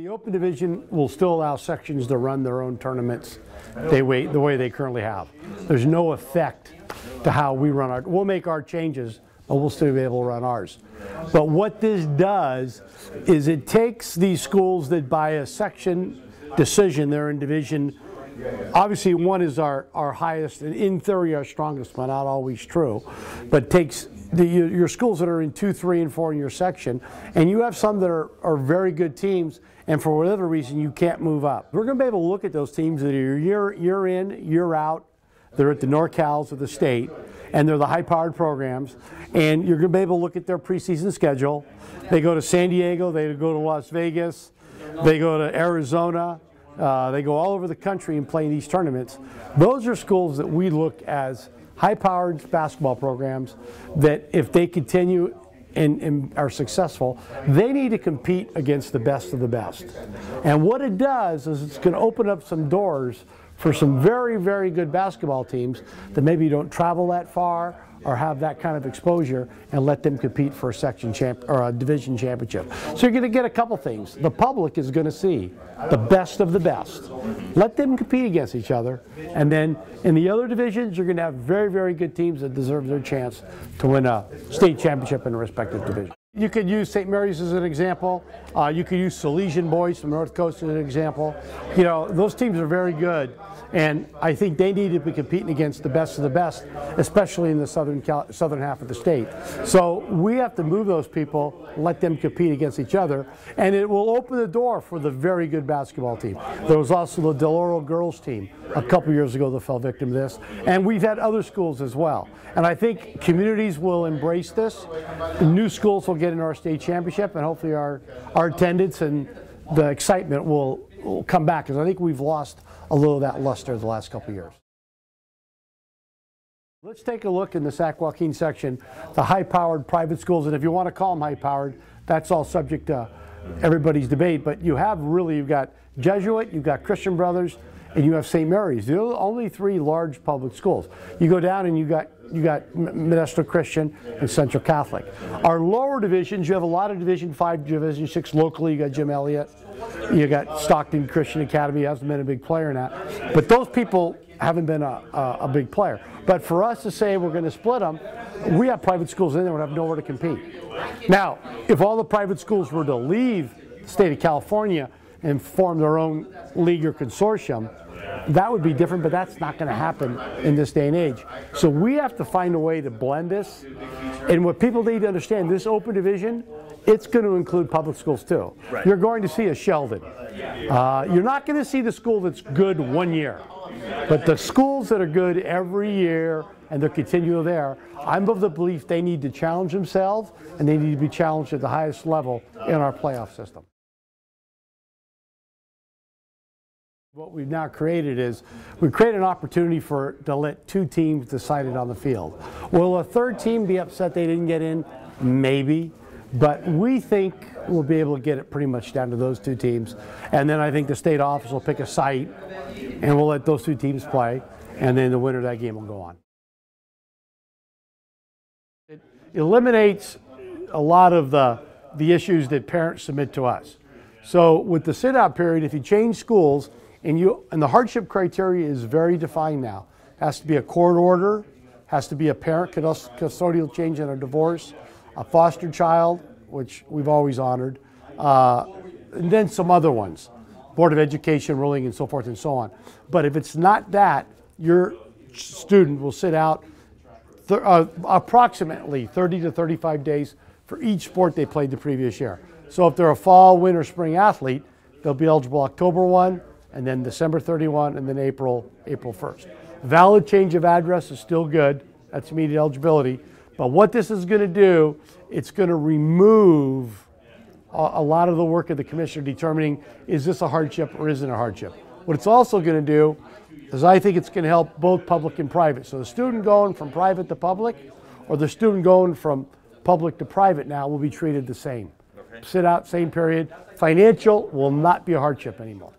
The open division will still allow sections to run their own tournaments the way they currently have. There's no effect to how we run our, we'll make our changes, but we'll still be able to run ours. But what this does is it takes these schools that by a section decision, they're in division, obviously one is our highest and in theory our strongest, but not always true, but takes your schools that are in 2, 3, and 4 in your section, and you have some that are very good teams, and for whatever reason you can't move up. We're going to be able to look at those teams that are year in, year out. They're at the NorCals of the state, and they're the high-powered programs, and you're going to be able to look at their preseason schedule. They go to San Diego, they go to Las Vegas, they go to Arizona, they go all over the country and play in these tournaments. Those are schools that we look as high-powered basketball programs that if they continue and are successful, they need to compete against the best of the best. And what it does is it's going to open up some doors for some very, very good basketball teams that maybe don't travel that far or have that kind of exposure, and let them compete for a section or a division championship. So you're going to get a couple things. The public is going to see the best of the best. Let them compete against each other, and then in the other divisions, you're going to have very, very good teams that deserve their chance to win a state championship in a respective division. You could use St. Mary's as an example. You could use Salesian boys from North Coast as an example. You know, those teams are very good, and I think they need to be competing against the best of the best, especially in the southern half of the state. So we have to move those people, let them compete against each other, and it will open the door for the very good basketball team. There was also the Del Oro girls team a couple years ago that fell victim to this, and we've had other schools as well. And I think communities will embrace this. New schools will get into our state championship, and hopefully our attendance and the excitement will come back, because I think we've lost a little of that luster the last couple of years. Let's take a look in the Sac-Joaquin section, the high-powered private schools, and if you want to call them high-powered, that's all subject to everybody's debate, but you've got Jesuit, you've got Christian Brothers, and you have St. Mary's. They're the only 3 large public schools. You go down and you got Modesto Christian and Central Catholic. Our lower divisions, you have a lot of Division 5, Division 6 locally. You got Jim Elliott, you got Stockton Christian Academy, hasn't been a big player in that. But those people haven't been a big player. But for us to say we're going to split them, we have private schools in there that have nowhere to compete. Now, if all the private schools were to leave the state of California and form their own league or consortium, that would be different, but that's not going to happen in this day and age. So we have to find a way to blend this. And what people need to understand, this open division, it's going to include public schools too. Right. You're going to see a Sheldon. You're not going to see the school that's good one year. But the schools that are good every year and they're continual there, I'm of the belief they need to challenge themselves, and they need to be challenged at the highest level in our playoff system. What we've now created is we've created an opportunity to let 2 teams decide it on the field. Will a 3rd team be upset they didn't get in? Maybe. But we think we'll be able to get it pretty much down to those 2 teams. And then I think the state office will pick a site, and we'll let those 2 teams play, and then the winner of that game will go on. It eliminates a lot of the issues that parents submit to us. So with the sit-out period, if you change schools, and the hardship criteria is very defined now. It has to be a court order, has to be a parent custodial change in a divorce, a foster child, which we've always honored, and then some other ones, Board of Education ruling and so forth and so on. But if it's not that, your student will sit out approximately 30 to 35 days for each sport they played the previous year. So if they're a fall, winter, spring athlete, they'll be eligible October 1, and then December 31, and then April 1st. Valid change of address is still good. That's immediate eligibility. But what this is going to do, it's going to remove a lot of the work of the commissioner determining, is this a hardship or isn't a hardship. What it's also going to do is I think it's going to help both public and private. So the student going from private to public, or the student going from public to private now, will be treated the same. Okay. Sit out, same period. Financial will not be a hardship anymore.